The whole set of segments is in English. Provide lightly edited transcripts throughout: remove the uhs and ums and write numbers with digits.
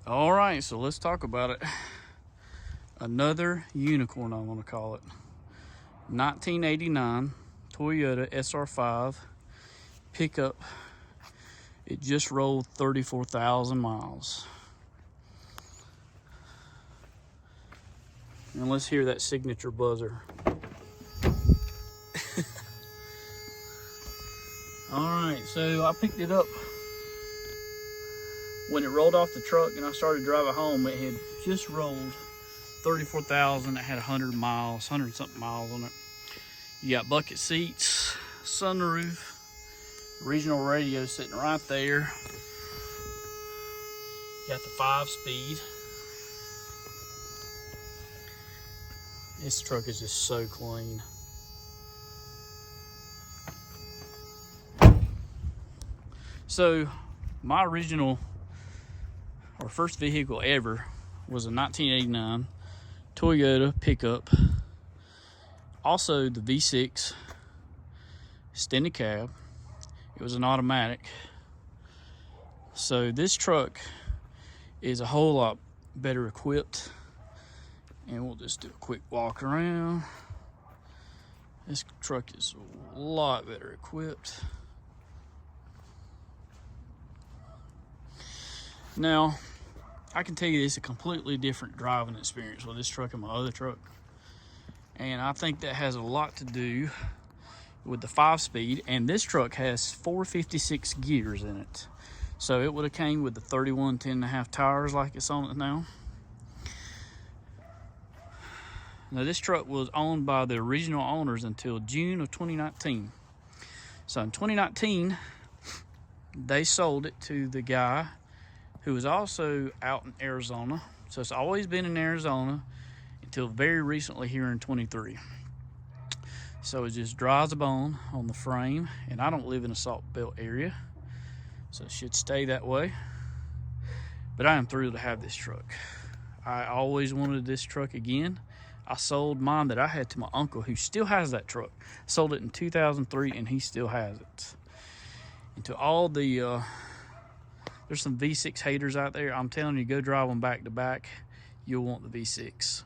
All right, so let's talk about it. Another unicorn, I want to call it. 1989 Toyota SR5 pickup. It just rolled 34,000 miles. And let's hear that signature buzzer. All right, so I picked it up when it rolled off the truck and I started driving home. It had just rolled 34,000. It had 100 miles, 100 something miles on it. You got bucket seats, sunroof, regional radio sitting right there. You got the 5-speed. This truck is just so clean. So my original or first vehicle ever was a 1989 Toyota Pickup. Also the V6 extended cab. It was an automatic. So this truck is a whole lot better equipped. And we'll just do a quick walk around. This truck is a lot better equipped. Now, I can tell you it's a completely different driving experience with this truck and my other truck. And I think that has a lot to do with the 5-speed. And this truck has 456 gears in it. So it would have came with the 31 10.5 tires like it's on it now. Now this truck was owned by the original owners until June of 2019. So in 2019, they sold it to the guy who was also out in Arizona. So it's always been in Arizona until very recently here in 23. So it just dries a bone on the frame, and I don't live in a salt belt area, so it should stay that way. But I am thrilled to have this truck. I always wanted this truck again. I sold mine that I had to my uncle who still has that truck. Sold it in 2003 and he still has it. And to all the, there's some V6 haters out there. I'm telling you, go drive them back to back. You'll want the V6.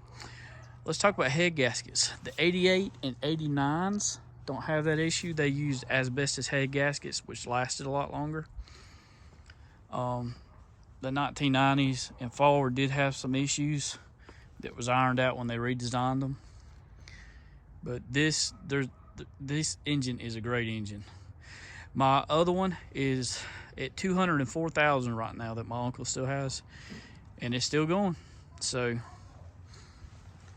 Let's talk about head gaskets. The 88 and 89s don't have that issue. They used asbestos head gaskets, which lasted a lot longer. The 1990s and forward did have some issues that was ironed out when they redesigned them. But this engine is a great engine. My other one is at 204,000 right now that my uncle still has, and it's still going. So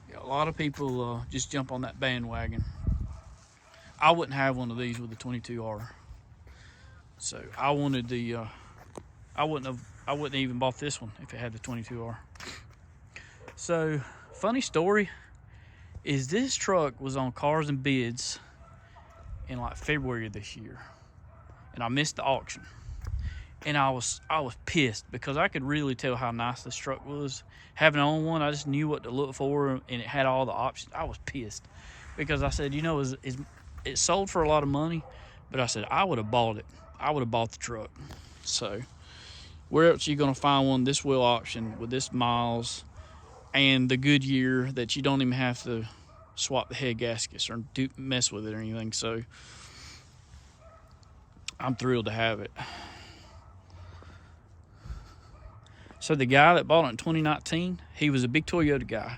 yeah, a lot of people just jump on that bandwagon. I wouldn't have one of these with the 22R. So I wanted the I wouldn't even bought this one if it had the 22R. So, funny story is this truck was on Cars and Bids in like February of this year, and I missed the auction. And I was pissed because I could really tell how nice this truck was. Having owned one, I just knew what to look for, and it had all the options. I was pissed because I said, you know, it sold for a lot of money, but I said I would have bought it. I would have bought the truck. So, where else are you gonna find one this well auction with this miles? And the Goodyear that you don't even have to swap the head gaskets or mess with it or anything. So I'm thrilled to have it. So the guy that bought it in 2019, he was a big Toyota guy.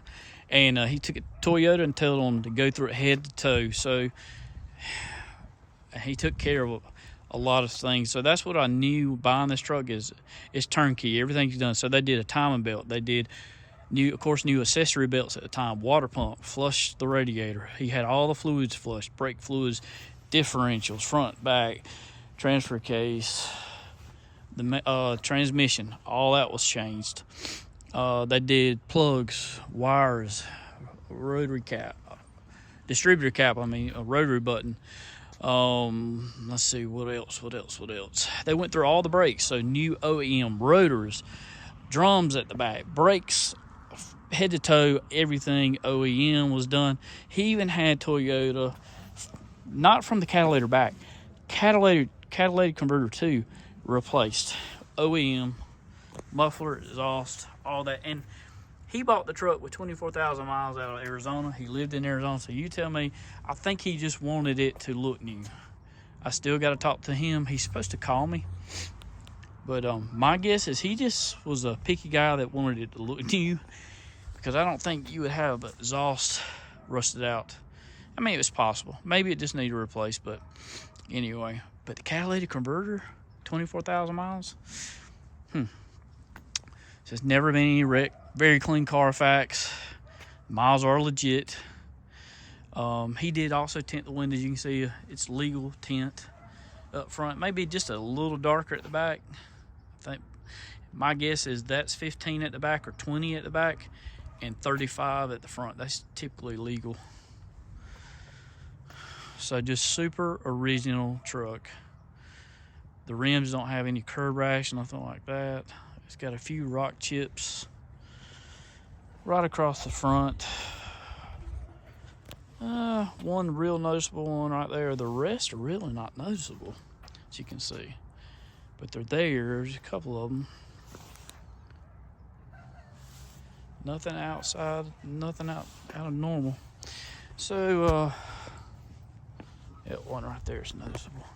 And he took it to Toyota and told them to go through it head to toe. So he took care of a lot of things. So that's what I knew buying this truck is turnkey. Everything's done. So they did a timing belt. They did new accessory belts at the time, water pump, flushed the radiator. He had all the fluids flushed, brake fluids, differentials, front, back, transfer case, the transmission, all that was changed. They did plugs, wires, rotary cap, distributor cap, a rotary button. Let's see, what else? They went through all the brakes, so new OEM rotors, drums at the back, brakes, head to toe, everything OEM was done. He even had Toyota, not from the catalytic back, catalytic converter 2 replaced. OEM muffler, exhaust, all that. And he bought the truck with 24,000 miles out of Arizona. He lived in Arizona. So you tell me, I think he just wanted it to look new. I still got to talk to him. He's supposed to call me. But my guess is he just was a picky guy that wanted it to look new, because I don't think you would have the exhaust rusted out. I mean, it was possible. Maybe it just needed replaced, but anyway. But the catalytic converter, 24,000 miles. There's never been any wreck. Very clean Carfax. Miles are legit. He did also tint the windows. You can see it's legal tint up front. Maybe just a little darker at the back. I think my guess is that's 15 at the back or 20 at the back and 35 at the front. That's typically legal. So just super original truck. The rims don't have any curb rash, nothing like that. It's got a few rock chips right across the front. One real noticeable one right there. The rest are really not noticeable, as you can see. But they're there. There's a couple of them. Nothing outside, nothing out of normal. So, that one right there is noticeable.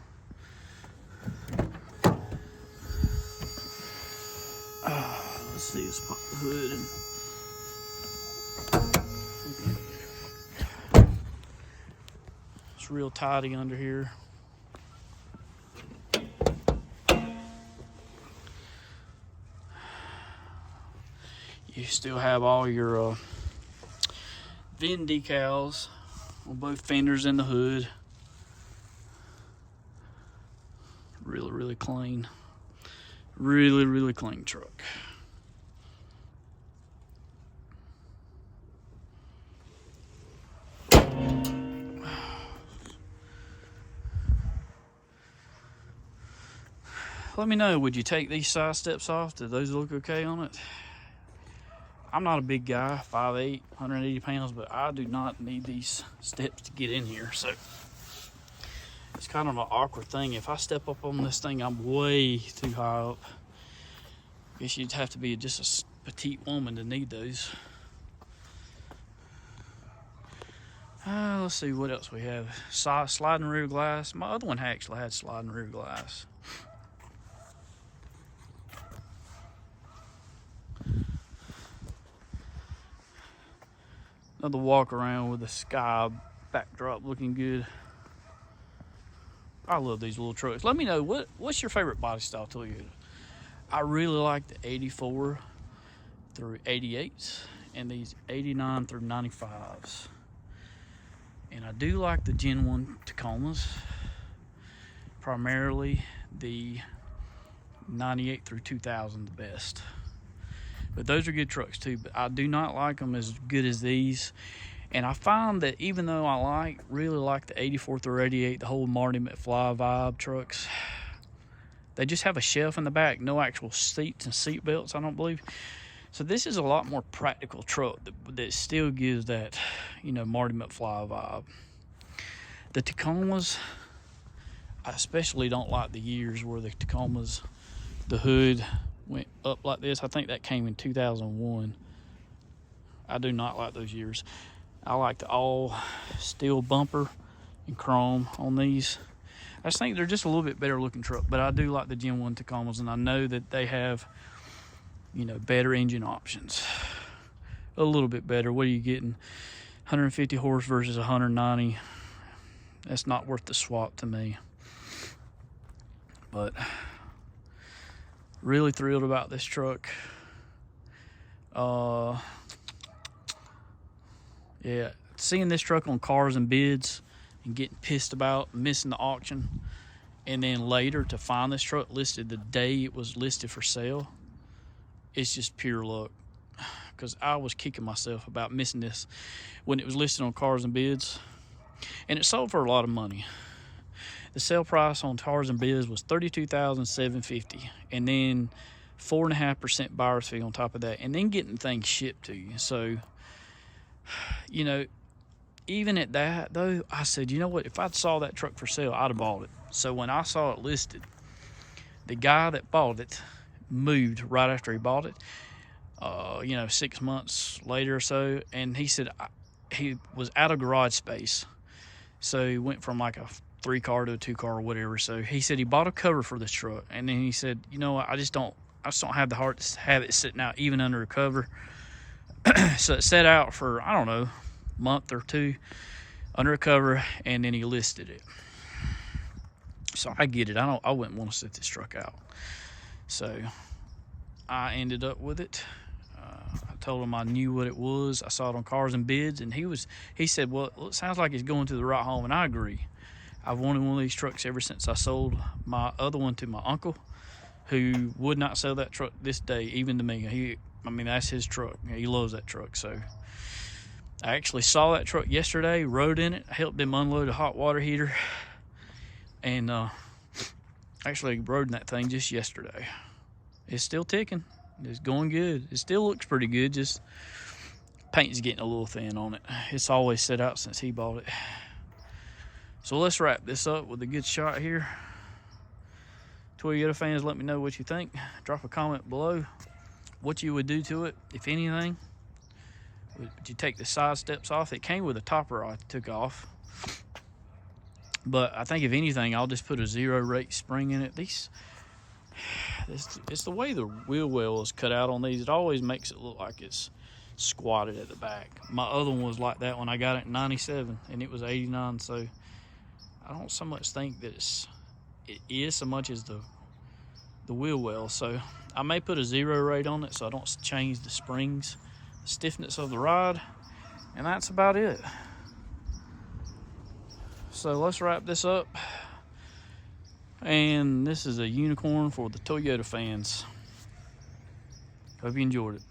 Let's see, let's pop the hood and it's real tidy under here. You still have all your VIN decals on both fenders and the hood. Really clean. Really clean truck. Let me know, would you take these side steps off? Do those look okay on it? I'm not a big guy, 5'8", 180 pounds, but I do not need these steps to get in here. So it's kind of an awkward thing. If I step up on this thing, I'm way too high up. I guess you'd have to be just a petite woman to need those. Let's see what else we have. Sliding rear glass. My other one actually had sliding rear glass. Another walk around with the sky backdrop looking good. I love these little trucks. Let me know, what's your favorite body style Toyota? I really like the 84 through 88s and these 89 through 95s. And I do like the Gen 1 Tacomas, primarily the 98 through 2000 the best. But those are good trucks too, but I do not like them as good as these. And I find that even though I really like the 84 through 88, the whole Marty McFly vibe trucks, they just have a shelf in the back, no actual seats and seat belts, I don't believe. So this is a lot more practical truck that still gives that, Marty McFly vibe. The Tacomas, I especially don't like the years where the Tacomas, the hood went up like this. I think that came in 2001. I do not like those years. I like the all steel bumper and chrome on these. I just think they're just a little bit better looking truck, but I do like the Gen 1 Tacomas, and I know that they have, better engine options. A little bit better. What are you getting? 150 horse versus 190. That's not worth the swap to me. But really thrilled about this truck. Yeah, seeing this truck on Cars and Bids and getting pissed about missing the auction, and then later to find this truck listed the day it was listed for sale, it's just pure luck. Because I was kicking myself about missing this when it was listed on Cars and Bids, and it sold for a lot of money. The sale price on Cars and Bids was $32,750, and then 4.5% buyer's fee on top of that, and then getting things shipped to you. So, even at that though, I said, you know what? If I'd saw that truck for sale, I'd have bought it. So when I saw it listed, the guy that bought it moved right after he bought it, 6 months later or so. And he said he was out of garage space. So he went from like a 3-car to a 2-car or whatever. So he said he bought a cover for this truck. And then he said, I just don't have the heart to have it sitting out even under a cover. So it sat out for, I don't know, a month or two under a cover, and then he listed it. So I get it. I wouldn't want to sit this truck out. So I ended up with it. I told him I knew what it was. I saw it on Cars and Bids, and he said, well, it sounds like it's going to the right home, and I agree. I've wanted one of these trucks ever since I sold my other one to my uncle, who would not sell that truck this day, even to me. That's his truck. He loves that truck. So I actually saw that truck yesterday, rode in it, helped him unload a hot water heater, and actually rode in that thing just yesterday. It's still ticking. It's going good. It still looks pretty good, just paint's getting a little thin on it. It's always set out since he bought it. So let's wrap this up with a good shot here. Toyota fans, let me know what you think. Drop a comment below what you would do to it, if anything. Would you take the side steps off? It came with a topper I took off. But I think if anything, I'll just put a 0 rate spring in it. It's the way the wheel well is cut out on these. It always makes it look like it's squatted at the back. My other one was like that when I got it in 97, and it was 89. So I don't so much think that it is so much as the wheel well. So I may put a 0 rate on it so I don't change the springs, the stiffness of the rod, and that's about it. So let's wrap this up. And this is a unicorn for the Toyota fans. Hope you enjoyed it.